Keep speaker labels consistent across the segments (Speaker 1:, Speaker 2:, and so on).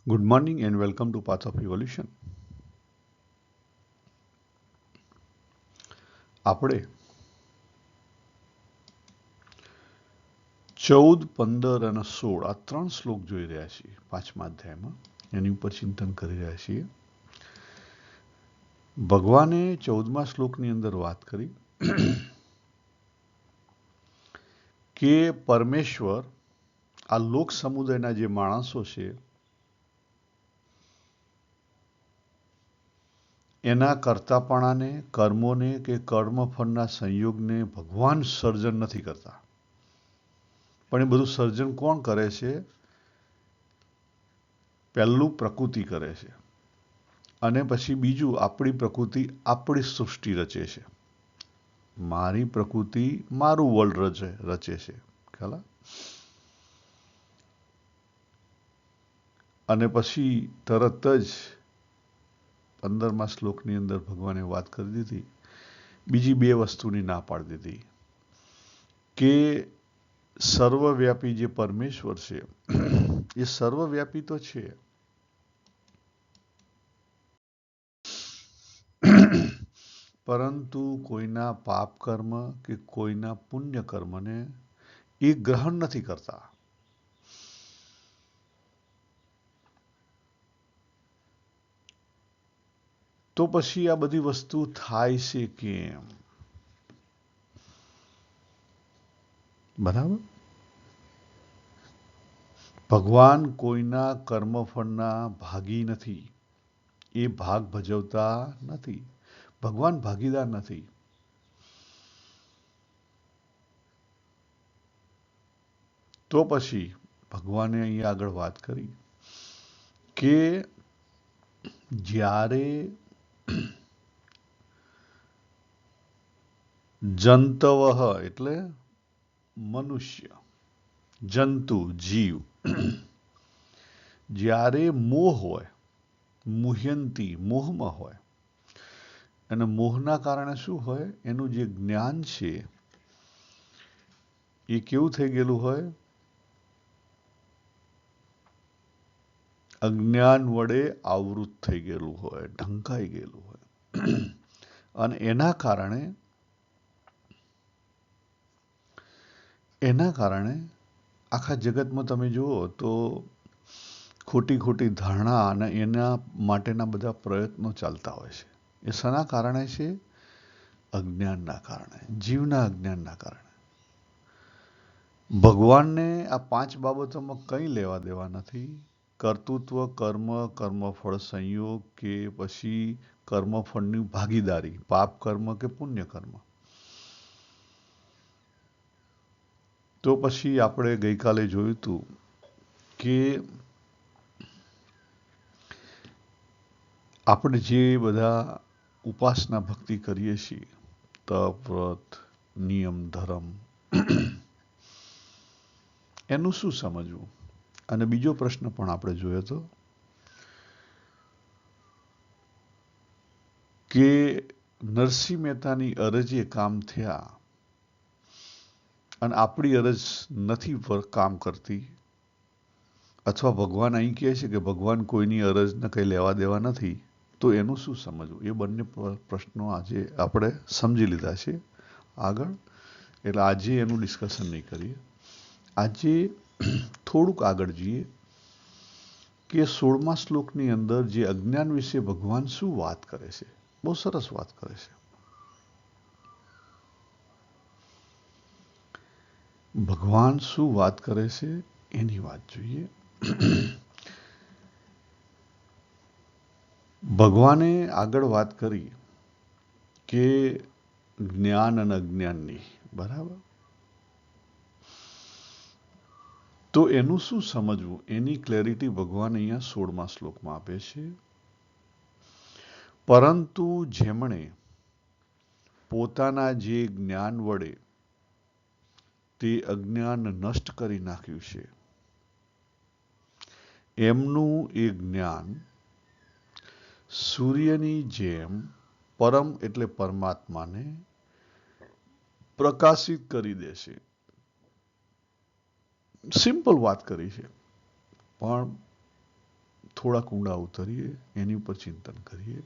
Speaker 1: Good morning and welcome to Path of Evolution. આપણે 14, 15 અને 16 આ 3 શ્લોક જોઈ રહ્યા છીએ 5મા અધ્યાયમાં. એની ઉપર ચિંતન કરી રહ્યા છીએ. ભગવાને 14મા શ્લોકની અંદર વાત કરી કે પરમેશ્વર આ લોક સમુદાયના જે માણસો છે એના કર્તાપણાને, કર્મોને કે કર્મફળના સંયોગને ભગવાન સર્જન નથી કરતા. પણ એ બધું સર્જન કોણ કરે છે? પહેલું પ્રકૃતિ કરે છે અને પછી બીજું આપણી પ્રકૃતિ આપણી સૃષ્ટિ રચે છે. મારી પ્રકૃતિ મારું વર્લ્ડ રચે છે. ખ્યાલ? અને પછી તરત જ 15મા શ્લોકની અંદર ભગવાને વાત કરી દીધી, બીજી બે વસ્તુની ના પાડી દીધી કે સર્વવ્યાપી જે પરમેશ્વર છે એ સર્વવ્યાપી તો છે, પરંતુ કોઈના પાપ કર્મ કે કોઈના પુણ્ય કર્મને એ ગ્રહણ નથી કરતા. તો પછી આ બધી વસ્તુ થાય છે કેમ? બરાબર? ભગવાન કોઈના કર્મફળના ભાગી નથી. એ ભાગ ભજવતા નથી. ભગવાન ભાગીદાર નથી. તો પછી ભગવાને અહીં આગળ વાત કરી કે જ્યારે જંતવ એટલે મનુષ્ય, જંતુ, જીવ, જ્યારે મોહ હોય, મુહ્યંતી, મોહમાં હોય, અને મોહના કારણે શું હોય? એનું જે જ્ઞાન છે એ કેવું થઈ ગયેલું હોય? અજ્ઞાન વડે આવૃત થઈ ગયેલું હોય, ઢંકાઈ ગયેલું હોય. અને એના કારણે આખા જગતમાં તમે જુઓ તો ખોટી ખોટી ધારણા અને એના માટેના બધા પ્રયત્નો ચાલતા હોય છે. એ શાના કારણે છે? અજ્ઞાનના કારણે, જીવના અજ્ઞાનના કારણે. ભગવાનને આ 5 બાબતોમાં કંઈ લેવા દેવા નથી. કર્તૃત્વ, કર્મ, કર્મફળ સંયોગ કે પછી કર્મફળની ભાગીદારી, પાપ કર્મ કે પુણ્ય કર્મ. તો પછી આપણે ગઈકાલે જોયું હતું કે આપણે જે બધા ઉપાસના ભક્તિ કરીએ છીએ, તપ, વ્રત, નિયમ, ધર્મ, એનું શું સમજવું? અને બીજો પ્રશ્ન પણ આપણે જોયો હતો કે નરસિંહ મહેતાની અરજે કામ થયા અને આપણી અરજ નથી કામ કરતી, અથવા ભગવાન અહીં કહે છે કે ભગવાન કોઈની અરજને કંઈ લેવા દેવા નથી, તો એનું શું સમજવું? એ બંને પ્રશ્નો આજે આપણે સમજી લીધા છે આગળ. એટલે આજે એનું ડિસ્કશન નહીં કરીએ. આજે થોડુંક આગળ જઈએ કે 16મા શ્લોકની અંદર જે અજ્ઞાન વિશે ભગવાન શું વાત કરે છે. બહુ સરસ વાત કરે છે. ભગવાન શું વાત કરે છે એની વાત જોઈએ. ભગવાને આગળ વાત કરી કે જ્ઞાન અને અજ્ઞાનની, બરાબર? તો એનું શું સમજવું એની ક્લેરિટી ભગવાન અહીંયા 16મા શ્લોકમાં આપે છે. પરંતુ જેમણે પોતાના જે જ્ઞાન વડે તે અજ્ઞાન નષ્ટ કરી નાખ્યું છે, એમનું એ જ્ઞાન સૂર્યની જેમ પરમ એટલે પરમાત્માને પ્રકાશિત કરી દેશે. સિમ્પલ વાત કરી છે, પણ થોડાક ઊંડા ઉતરીએ, એની ઉપર ચિંતન કરીએ.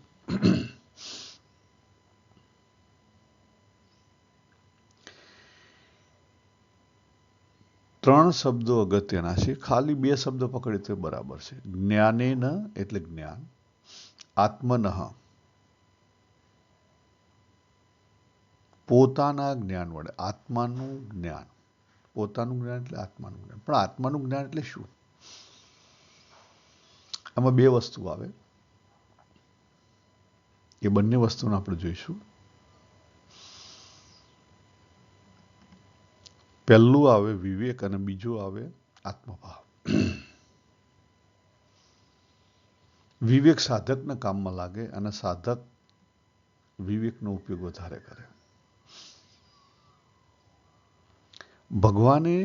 Speaker 1: ત્રણ શબ્દો અગત્યના છે. ખાલી બે શબ્દ પકડે તો બરાબર છે. જ્ઞાનેન એટલે જ્ઞાન, આત્મનઃ પોતાના જ્ઞાન વડે, આત્માનું જ્ઞાન. પોતાનું જ્ઞાન એટલે આત્માનું જ્ઞાન. પણ આત્માનું જ્ઞાન એટલે શું? આમાં બે વસ્તુ આવે. એ બંને વસ્તુને આપણે જોઈશું. પહેલું આવે વિવેક અને બીજું આવે આત્મભાવ. વિવેક સાધકના કામમાં લાગે અને સાધક વિવેકનો ઉપયોગ વધારે કરે. ભગવાને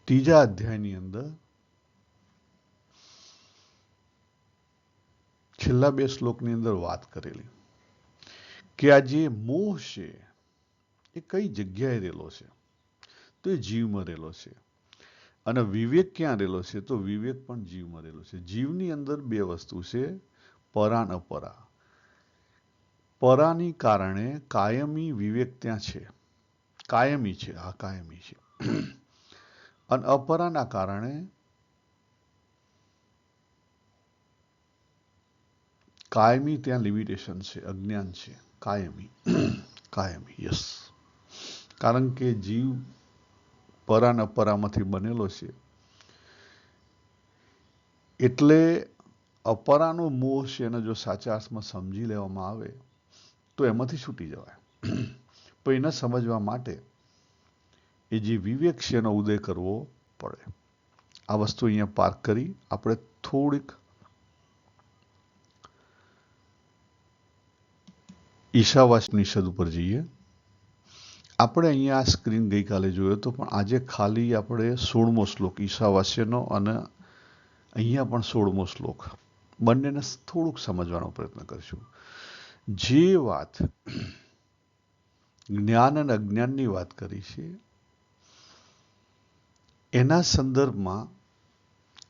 Speaker 1: ત્રીજા અધ્યાયની અંદર છેલ્લા બે શ્લોકની અંદર વાત કરેલી કે આ જે મોહ છે એ કઈ જગ્યાએ રહેલો છે? તો એ જીવમાં રહેલો છે. અને વિવેક ક્યાં રહેલો છે? તો વિવેક પણ જીવમાં રહેલો છે. જીવની અંદર બે વસ્તુ છે, પરા અને અપરા. પરાની કારણે કાયમી વિવેક ત્યાં છે, કાયમી છે, હા કાયમી છે. અને અપરાના કારણે કાયમી ત્યાં લિમિટેશન છે, અજ્ઞાન છે. કાયમી કાયમી, યસ. કારણ કે જીવ પરા અને અપરામાંથી બનેલો છે. એટલે અપરાનો મોહ છે એને જો સાચા અર્થમાં સમજી લેવામાં આવે તો એમાંથી છૂટી જવાય. પણ એને સમજવા માટે એ જે વિવેક છે એનો ઉદય કરવો પડે. આ વસ્તુ અહીંયા પાર્ક કરી આપણે થોડીક ઈશાવાસ્યનિષદ ઉપર જઈએ. આપણે અહીંયા આ સ્ક્રીન ગઈકાલે જોયો હતો, પણ આજે ખાલી આપણે 16મો શ્લોક ઈશાવાસ્યનો અને અહીંયા પણ 16મો શ્લોક બંનેને થોડુંક સમજવાનો પ્રયત્ન કરીશું. જે વાત જ્ઞાન અને અજ્ઞાનની વાત કરી છે એના સંદર્ભમાં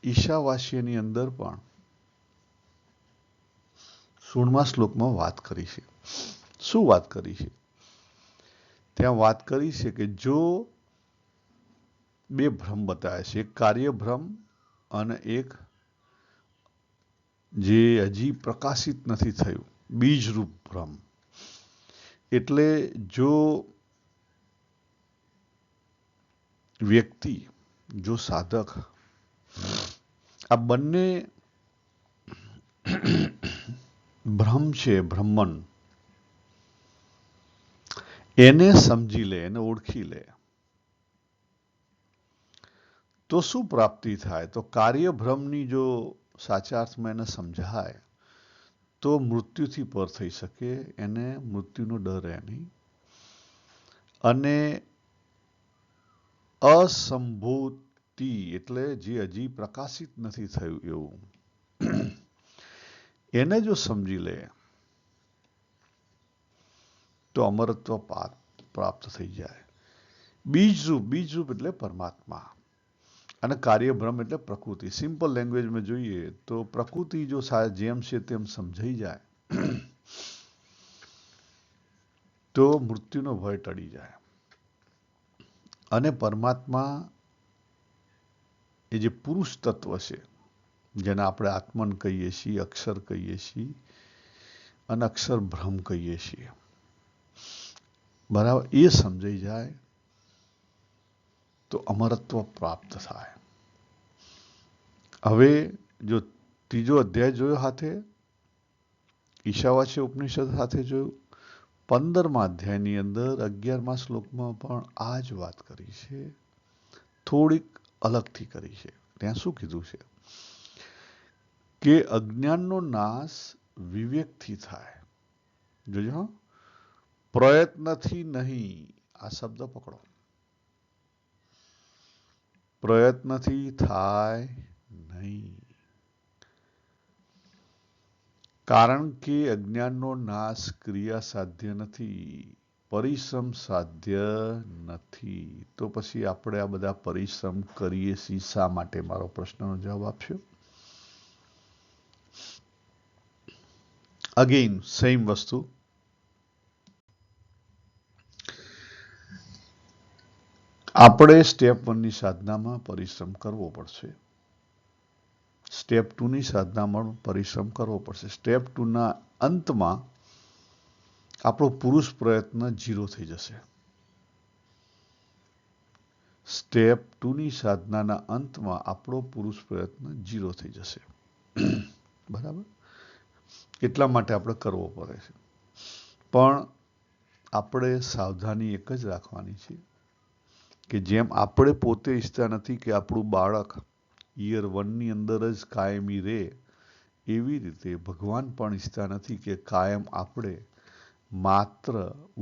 Speaker 1: ઈશાવાસ્યની અંદર પણ 16મા શ્લોકમાં વાત કરી છે. શું વાત કરી છે? ત્યાં વાત કરી છે કે જો બે ભ્રમ બતાવ્યા છે, એક કાર્ય ભ્રમ અને એક જે હજી પ્રકાશિત નથી થયું, બીજરૂપ ભ્રમ. એટલે જો વ્યક્તિ, જો સાધક આ બંને ભ્રમ છે, ભ્રમણ, એને સમજી લે, એને ઓળખી લે તો શું પ્રાપ્તિ થાય? તો કાર્યભ્રમની જો સાચા અર્થમાં એને સમજાય તો મૃત્યુથી પર થઈ શકે, એને મૃત્યુનો ડર રહે નહીં. અને અસંભૂતિ એટલે જે હજી પ્રકાશિત નથી થયું એવું, એને જો સમજી લે તો અમરત્વ પ્રાપ્ત થઈ જાય. બીજરૂપ એટલે પરમાત્મા અને કાર્યભ્રમ એટલે પ્રકૃતિ. સિમ્પલ લેંગ્વેજમાં જોઈએ તો પ્રકૃતિ જો જેમ છે તેમ સમજાઈ જાય તો મૃત્યુનો ભય ટળી જાય. અને પરમાત્મા એ જે પુરુષ તત્વ છે જેને આપણે આત્મન કહીએ છીએ, અક્ષર કહીએ છીએ અને અક્ષર બ્રહ્મ કહીએ છીએ, બરાબર, એ સમજાઈ જાય તો અમરત્વ પ્રાપ્ત થાય. હવે જો ત્રીજો અધ્યાય જોયો સાથે, ઈશાવાસ્ય ઉપનિષદ સાથે જોયું, 15મા અધ્યાયની અંદર 11મા શ્લોકમાં પણ આ જ વાત કરી છે, થોડીક અલગથી કરી છે. ત્યાં શું કીધું છે કે અજ્ઞાનનો નાશ વિવેકથી થાય. જોજો, પ્રયત્નથી નહીં. આ શબ્દ પકડો. પ્રયત્નથી થાય નહીં. કારણ કે અજ્ઞાનનો નાશ ક્રિયા સાધ્ય નથી. પરિશ્રમ સાધ્ય નથી. તો પછી આપણે આ બધા પરિશ્રમ કરીએ છીએ શા માટે? મારો પ્રશ્નનો જવાબ આપશો? અગેન સેમ વસ્તુ. આપણે સ્ટેપ 1 ની સાધનામાં પરિશ્રમ કરવો પડશે. સ્ટેપ 2 ની સાધનામાં પરિશ્રમ કરવો પડશે. સ્ટેપ 2 ના અંતમાં આપણો પુરુષ પ્રયત્ન 0 થઈ જશે. સ્ટેપ 2 ની સાધનાના અંતમાં આપણો પુરુષ પ્રયત્ન 0 થઈ જશે. બરાબર? એટલા માટે આપણે કરવો પડે છે. પણ આપણે સાવધાની એક જ રાખવાની છે કે જેમ આપણે પોતે ઈચ્છતા નથી કે આપણું બાળક યર 1 ની અંદર જ કાયમી રહે, એવી રીતે ભગવાન પણ ઈચ્છતા નથી કે કાયમ આપણે માત્ર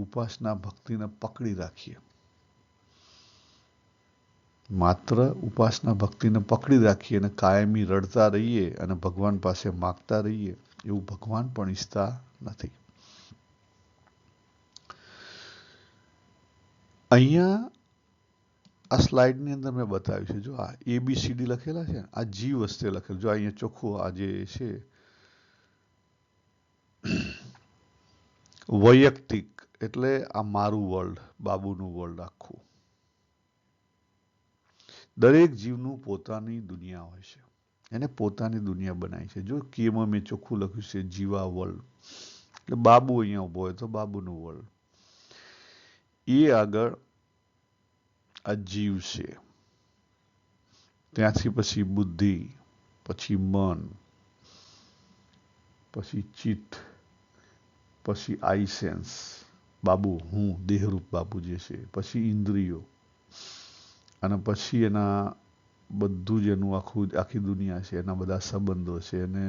Speaker 1: ઉપાસના ભક્તિને પકડી રાખીએ. માત્ર ઉપાસના ભક્તિને પકડી રાખીએ અને કાયમી રડતા રહીએ અને ભગવાન પાસે માગતા રહીએ, એવું ભગવાન પણ ઈચ્છતા નથી. અહીંયા આ સ્લાઇડની અંદર મેં બતાવ્યું છે, જો આ ABCD લખેલા છે, આ જી વસ્તે લખેલું, જો અહીંયા ચોખ્ખું આ જે છે વૈયક્તિક, એટલે આ મારું વર્લ્ડ, બાબુનું વર્લ્ડ આખું. દરેક જીવનું પોતાની દુનિયા હોય છે. એને પોતાની દુનિયા બનાવી છે. જો કેમાં મેં ચોખ્ખું લખ્યું છે જીવા વર્લ્ડ, એટલે બાબુ અહીંયા ઉભો હોય તો બાબુનું વર્લ્ડ. એ આગળ આ જીવ છે, ત્યાંથી પછી બુદ્ધિ, પછી મન, પછી ચિત્ત, પછી આઈ સેન્સ, બાબુ હું, દેહરૂપ બાબુ જે છે, પછી ઇન્દ્રિયો, અને પછી એના બધું જ એનું આખી દુનિયા છે, એના બધા સંબંધો છે, અને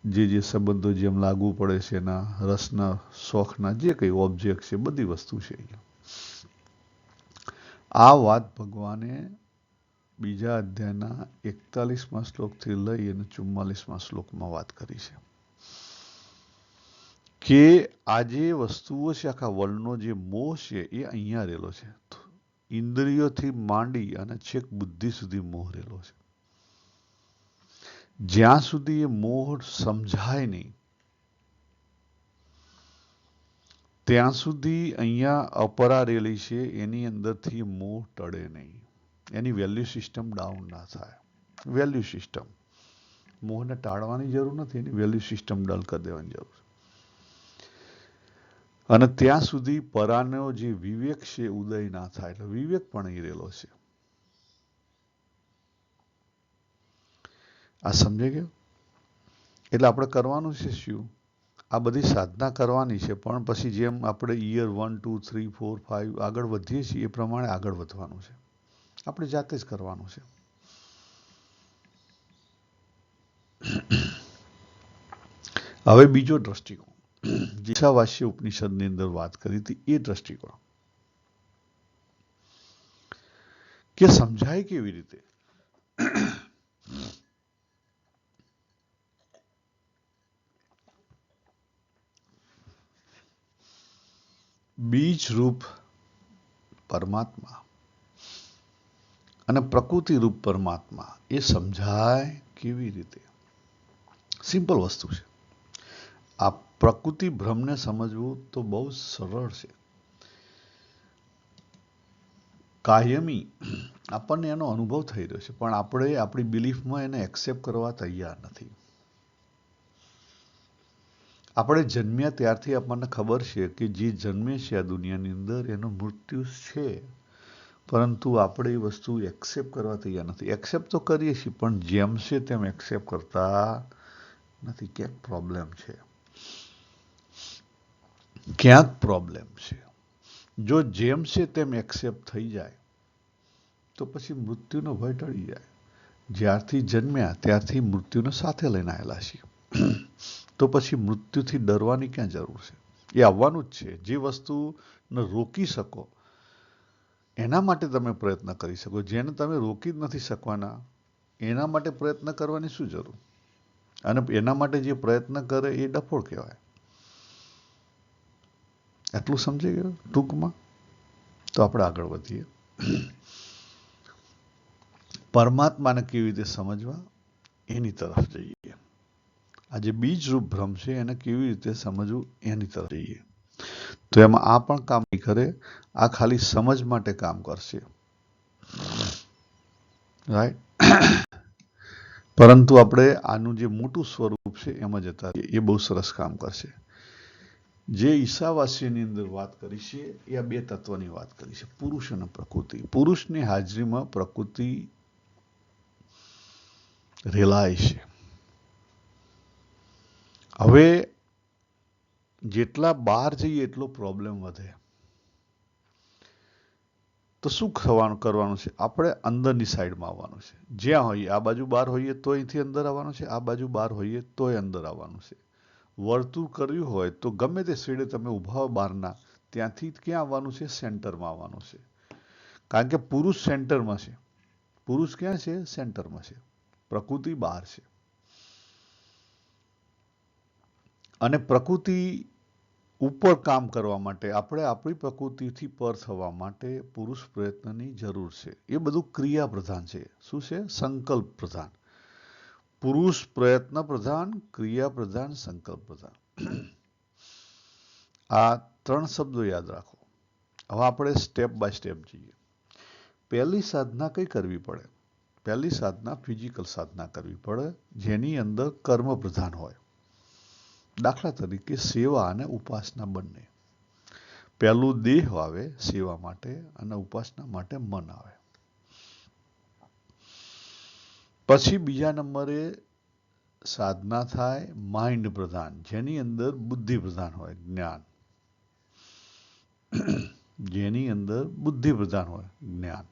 Speaker 1: જે સંબંધો જેમ લાગુ પડે છે, એના રસના શોખના જે કંઈ ઓબ્જેક્ટ છે, બધી વસ્તુ છે અહીંયા. આ વાત ભગવાને બીજા અધ્યાયના 41મા શ્લોકથી લઈ અને 44મા શ્લોકમાં વાત કરી છે કે આ જે વસ્તુઓ છે, આખા વર્લ્ડનો જે મોહ છે, એ અહીંયા રહેલો છે. ઇન્દ્રિયોથી માંડી અને છેક બુદ્ધિ સુધી મોહ રહેલો છે. જ્યાં સુધી એ મોહ સમજાય નહીં, ત્યાં સુધી અહીંયા અપરા રહેલી છે, એની અંદરથી મોહ ટળે નહીં. એની વેલ્યુ સિસ્ટમ ડાઉન ના થાય. વેલ્યુ સિસ્ટમ, મોહને ટાળવાની જરૂર નથી, એની વેલ્યુ સિસ્ટમ ડલ કરી દેવાની જરૂર છે. અને ત્યાં સુધી પરાનો જે વિવેક છે ઉદય ના થાય, એટલે વિવેક પણ અહીં રહેલો છે. આ સમજાઈ ગયું? એટલે આપણે કરવાનું છે શું? આ બધી સાધના કરવાની છે, પણ પછી જેમ આપણે યર 1, 2, 3, 4, 5 આગળ વધીએ છીએ એ પ્રમાણે આગળ વધવાનું છે. આપણે જાતે જ કરવાનું છે. હવે બીજો દ્રષ્ટિકોણ, ઈશાવાસ્ય ઉપનિષદની અંદર વાત કરી હતી, એ દ્રષ્ટિકોણ કે સમજાય કેવી રીતે? બીજ રૂપ પરમાત્મા અને પ્રકૃતિ રૂપ પરમાત્મા એ સમજાય કેવી રીતે? સિમ્પલ વસ્તુ છે. આ પ્રકૃતિ ભ્રમને સમજવું તો બહુ સરળ છે. કાયમી આપણને એનો અનુભવ થઈ રહ્યો છે, પણ આપણે આપણી બિલીફમાં એને એક્સેપ્ટ કરવા તૈયાર નથી. આપણે જન્મ્યા ત્યારથી આપણને ખબર છે કે જે જન્મે છે આ દુનિયાની અંદર એનું મૃત્યુ છે, પરંતુ આપણે એ વસ્તુ એક્સેપ્ટ કરવા તૈયાર નથી. એક્સેપ્ટ તો કરીએ છીએ, પણ જેમ છે તેમ એક્સેપ્ટ કરતા નથી. ક્યાંક પ્રોબ્લેમ છે, ક્યાંક પ્રોબ્લેમ છે. જો જેમ છે તેમ એક્સેપ્ટ થઈ જાય તો પછી મૃત્યુનો ભય ટળી જાય. જ્યારથી જન્મ્યા ત્યારથી મૃત્યુને સાથે લઈને આવેલા છીએ, તો પછી મૃત્યુથી ડરવાની ક્યાં જરૂર છે? એ આવવાનું જ છે. જે વસ્તુને રોકી શકો એના માટે તમે પ્રયત્ન કરી શકો. જેને તમે રોકી જ નથી શકવાના, એના માટે પ્રયત્ન કરવાની શું જરૂર? અને એના માટે જે પ્રયત્ન કરે એ ડફોળ કહેવાય. એટલું સમજી ગયો ટૂંકમાં? તો આપણે આગળ વધીએ. પરમાત્માને કેવી રીતે સમજવા એની તરફ જઈએ. આ જે બીજરૂપ ભ્રમ છે એને કેવી રીતે સમજવું એની તરફ જઈએ. તો એમાં આ પણ કામ નહીં કરે, આ ખાલી સમજ માટે કામ કરશે, રાઈટ? પરંતુ આપણે આનું જે મોટું સ્વરૂપ છે એમાં જતા રહીએ, એ બહુ સરસ કામ કરશે. જે ઈશાવાસ્યની અંદર વાત કરી છે એ આ બે તત્વની વાત કરી છે, પુરુષ અને પ્રકૃતિ. પુરુષની હાજરીમાં પ્રકૃતિ રેલાય છે. હવે જેટલા બહાર જઈએ એટલો પ્રોબ્લેમ વધે. તો શું કરવાનું છે? આપણે અંદરની સાઈડમાં આવવાનું છે. જ્યાં હોઈએ, આ બાજુ બહાર હોઈએ તો અહીંથી અંદર આવવાનું છે, આ બાજુ બહાર હોઈએ તોય અંદર આવવાનું છે. વર્તુળ કર્યું હોય તો ગમે તે શેડે તમે ઊભા હો બહારના, ત્યાંથી ક્યાં આવવાનું છે? સેન્ટરમાં આવવાનું છે. કારણ કે પુરુષ સેન્ટરમાં છે. પુરુષ ક્યાં છે? સેન્ટરમાં છે. પ્રકૃતિ બહાર છે. અને પ્રકૃતિ ઉપર કામ કરવા માટે આપણે આપણી પ્રકૃતિથી પર થવા માટે પુરુષ પ્રયત્નની જરૂર છે. એ બધું ક્રિયા પ્રધાન છે. શું છે? સંકલ્પ પ્રધાન. પુરુષ પ્રયત્ન પ્રધાન, ક્રિયા પ્રધાન, સંકલ્પ પ્રધાન. આ 3 શબ્દો યાદ રાખો. હવે આપણે સ્ટેપ બાય સ્ટેપ જઈએ. પહેલી સાધના કઈ કરવી પડે? પહેલી સાધના ફિઝિકલ સાધના કરવી પડે, જેની અંદર કર્મ પ્રધાન હોય. દાખલા તરીકે સેવા અને ઉપાસના બંને. પહેલું દેહ આવે સેવા માટે અને ઉપાસના માટે મન આવે. પછી બીજા નંબરે સાધના થાય માઇન્ડ પ્રધાન, જેની અંદર બુદ્ધિ પ્રધાન હોય, જ્ઞાન. જેની અંદર બુદ્ધિ પ્રધાન હોય, જ્ઞાન.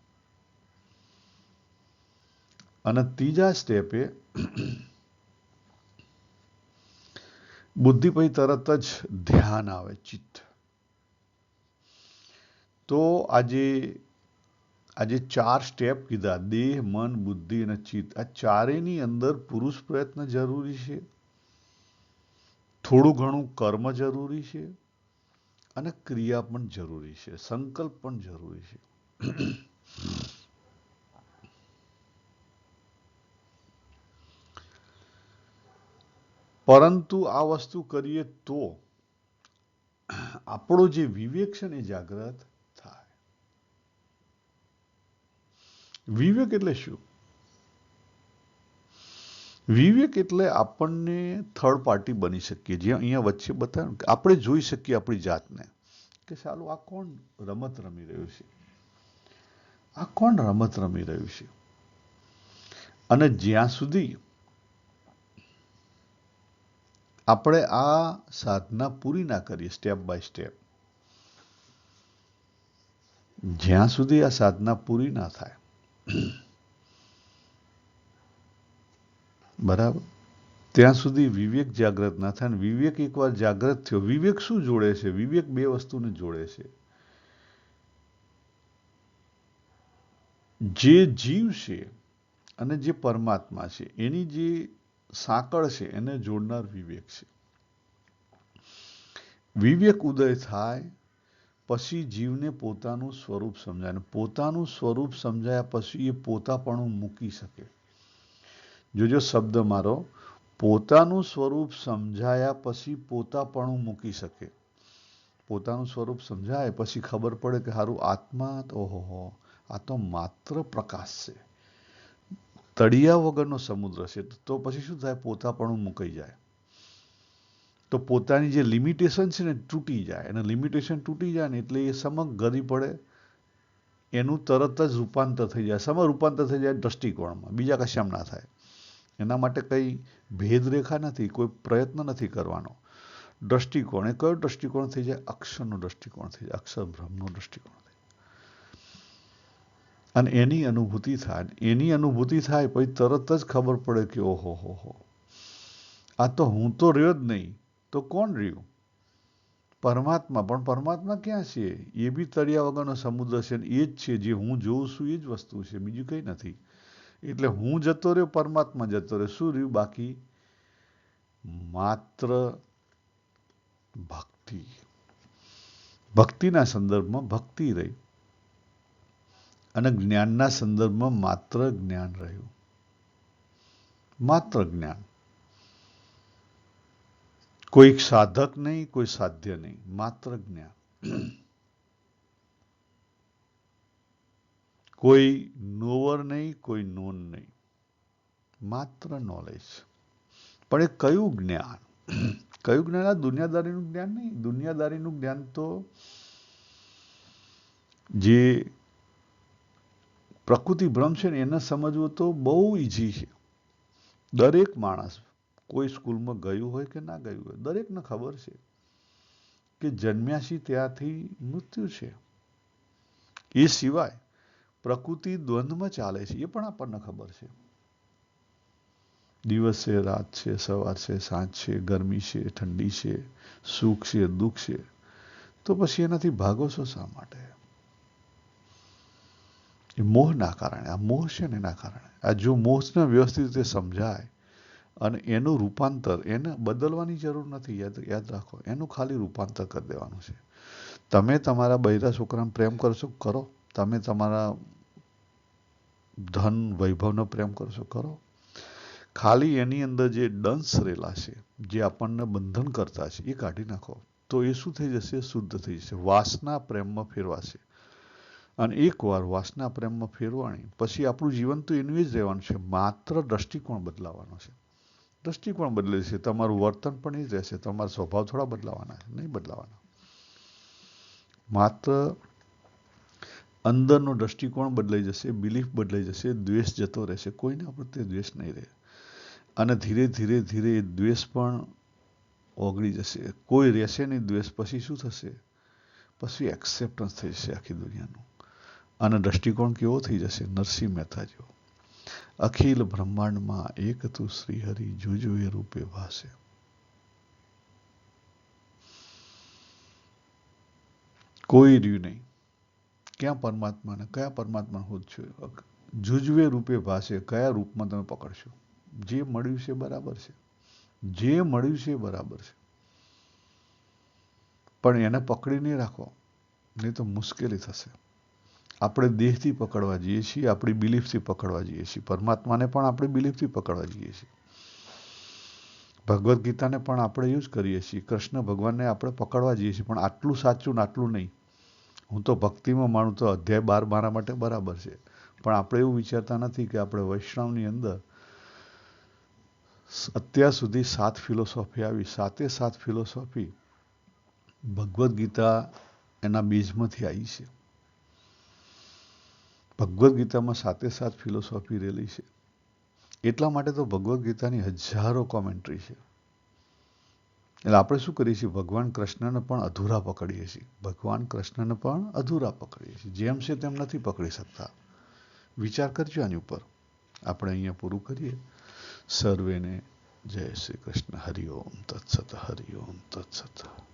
Speaker 1: અને ત્રીજા સ્ટેપે બુદ્ધિ પછી તરત જ ધ્યાન આવે, ચિત્ત. તો આજે 4 સ્ટેપ કીધા, દેહ, મન, બુદ્ધિ અને ચિત્ત, આ ચારેયની અંદર પુરુષ પ્રયત્ન જરૂરી છે, થોડું ઘણું કર્મ જરૂરી છે અને ક્રિયા પણ જરૂરી છે, સંકલ્પ પણ જરૂરી છે. પરંતુ આ વસ્તુ કરીએ તો આપણો જે વિવેક છે ને જાગ્રત થાય. વિવેક એટલે શું? વિવેક એટલે આપણને થર્ડ પાર્ટી બની શકીએ. જે અહીંયા વચ્ચે બતાવ્યું કે આપણે જોઈ શકીએ આપણી જાતને કે સાલું આ કોણ રમત રમી રહ્યું છે, આ કોણ રમત રમી રહ્યું છે. અને જ્યાં સુધી આપણે આ સાધના પૂરી ના કરીએ સ્ટેપ બાય સ્ટેપ, જ્યાં સુધી આ સાધના પૂરી ના થાય, બરાબર, ત્યાં સુધી વિવેક જાગ્રત ના થાય. અને વિવેક એકવાર જાગ્રત થયો, વિવેક શું જોડે છે? વિવેક બે વસ્તુને જોડે છે. જે જીવ છે અને જે પરમાત્મા છે એની જે સાંકળ છે એને જોડનાર વિવેક છે. વિવેક ઉદય થાય પછી જીવને પોતાનું સ્વરૂપ સમજાય, અને પોતાનું સ્વરૂપ સમજાયા પછી એ પોતાપણું મૂકી શકે. જોજો શબ્દ મારો, પોતાનું સ્વરૂપ સમજાયા પછી પોતાપણું મૂકી શકે. પોતાનું સ્વરૂપ સમજાય પછી ખબર પડે કે હારું આત્મા તો ઓહો, આ તો માત્ર પ્રકાશ છે, તળિયા વગરનો સમુદ્ર છે. તો પછી શું થાય? પોતાપણું મુકાઈ જાય. તો પોતાની જે લિમિટેશન છે ને તૂટી જાય, અને લિમિટેશન તૂટી જાય ને એટલે એ સમગ્ર ગરી પડે, એનું તરત જ રૂપાંતર થઈ જાય. સમગ્ર રૂપાંતર થઈ જાય દ્રષ્ટિકોણમાં, બીજા કશામાં ના થાય. એના માટે કઈ ભેદરેખા નથી, કોઈ પ્રયત્ન નથી કરવાનો. દ્રષ્ટિકોણ એ કયો દ્રષ્ટિકોણ થઈ જાય? અક્ષરનો દ્રષ્ટિકોણ થઈ જાય, અક્ષર બ્રહ્મનો દ્રષ્ટિકોણ થઈ જાય. અને એની અનુભૂતિ થાય. એની અનુભૂતિ થાય પછી તરત જ ખબર પડે કે ઓહો હો, આ તો હું તો રહ્યો જ નહીં, તો કોણ રહ્યું? પરમાત્મા. પણ પરમાત્મા ક્યાં છે? એ બી તળિયા વગરનો સમુદ્ર છે. એ જ છે જે હું જોઉં છું, એ જ વસ્તુ છે, બીજું કંઈ નથી. એટલે હું જતો રહ્યો, પરમાત્મા જતો રહ્યો, શું રહ્યું બાકી? માત્ર ભક્તિ. ભક્તિના સંદર્ભમાં ભક્તિ રહી અને જ્ઞાનના સંદર્ભમાં માત્ર જ્ઞાન રહ્યું. માત્ર જ્ઞાન. કોઈ સાધક નહીં, કોઈ સાધ્ય નહીં, માત્ર જ્ઞાન. કોઈ નોવર નહીં, કોઈ નોન નહીં, માત્ર નોલેજ. પણ એ કયું જ્ઞાન? કયું જ્ઞાન? આ દુનિયાદારીનું જ્ઞાન નહીં. દુનિયાદારીનું જ્ઞાન તો જે પ્રકૃતિ ભ્રમ છે ને એને સમજવું તો બહુ ઈઝી છે. દરેક માણસ કોઈ સ્કૂલમાં ગયું હોય કે ના ગયું હોય, દરેકને ખબર છે કે જન્મ્યાથી ત્યાંથી મૃત્યુ છે. એ સિવાય પ્રકૃતિ દ્વંદ્વમાં ચાલે છે, એ પણ આપણને ખબર છે. દિવસ છે, રાત છે, સવાર છે, સાંજ છે, ગરમી છે, ઠંડી છે, સુખ છે, દુઃખ છે. તો પછી એનાથી ભાગો છો શા માટે? એ મોહના કારણે. આ મોહ છે ને એના કારણે. આ જો મોહને વ્યવસ્થિત રીતે સમજાય અને એનું રૂપાંતર, એને બદલવાની જરૂર નથી. યાદ રાખો, એનું ખાલી રૂપાંતર કરી દેવાનું છે. તમે તમારા બૈરા છોકરાને પ્રેમ કરશો, કરો. તમે તમારા ધન વૈભવનો પ્રેમ કરશો, કરો. ખાલી એની અંદર જે ડંસ રહેલા છે, જે આપણને બંધન કરતા છે, એ કાઢી નાખો તો એ શું થઈ જશે? શુદ્ધ થઈ જશે. વાસના પ્રેમમાં ફેરવાશે. અને એકવાર વાસના પ્રેમમાં ફેરવાણી પછી આપણું જીવન તો એનું જ રહેવાનું છે. માત્ર દ્રષ્ટિકોણ બદલાવાનો છે. દ્રષ્ટિકોણ બદલે છે, તમારું વર્તન પણ એ જ રહેશે. તમારા સ્વભાવ થોડા બદલાવાના છે? નહીં બદલાવાના. માત્ર અંદરનો દ્રષ્ટિકોણ બદલાઈ જશે, બિલીફ બદલાઈ જશે, દ્વેષ જતો રહેશે. કોઈના પ્રત્યે દ્વેષ નહીં રહે. અને ધીરે ધીરે ધીરે દ્વેષ પણ ઓગળી જશે. કોઈ રહેશે નહીં દ્વેષ. પછી શું થશે? પછી એક્સેપ્ટન્સ થઈ જશે આખી દુનિયાનું. અને દ્રષ્ટિકોણ કેવો થઈ જશે? નરસિંહ મહેતા જેવો. અખિલ બ્રહ્માંડમાં એક તું શ્રી હરિ, જુજવે રૂપે ભાસે. કોઈ રહ્યું નહીં. ક્યાં પરમાત્માને, કયા પરમાત્મા શોધશો? જુજવે રૂપે ભાસે. કયા રૂપમાં તમે પકડશો? જે મળ્યું છે બરાબર છે. જે મળ્યું છે બરાબર છે. પણ એને પકડી નહીં રાખો, નહીં તો મુશ્કેલી થશે. આપણે દેહથી પકડવા જઈએ છીએ, આપણી બિલીફથી પકડવા જઈએ છીએ. પરમાત્માને પણ આપણી બિલીફથી પકડવા જઈએ છીએ. ભગવદ્ ગીતાને પણ આપણે એવું જ કરીએ છીએ. કૃષ્ણ ભગવાનને આપણે પકડવા જઈએ છીએ, પણ આટલું સાચું ને આટલું નહીં. હું તો ભક્તિમાં માનું તો અધ્યાય 12 મારા માટે બરાબર છે. પણ આપણે એવું વિચારતા નથી કે આપણે વૈષ્ણવની અંદર અત્યાર સુધી 7 ફિલોસોફી આવી. 7 ફિલોસોફી ભગવદ્ ગીતા એના બીજમાંથી આવી છે. ભગવદ્ ગીતામાં 7 ફિલોસોફી રહેલી છે. એટલા માટે તો ભગવદ્ ગીતાની હજારો કોમેન્ટ્રી છે. એટલે આપણે શું કરીએ છીએ? ભગવાન કૃષ્ણને પણ અધૂરા પકડીએ છીએ. ભગવાન કૃષ્ણને પણ અધૂરા પકડીએ છીએ. જેમ છે તેમ નથી પકડી શકતા. વિચાર કરજો આની ઉપર. આપણે અહીંયા પૂરું કરીએ. સર્વેને જય શ્રી કૃષ્ણ. હરિ ઓમ તત્સત. હરિ ઓમ તત્સત.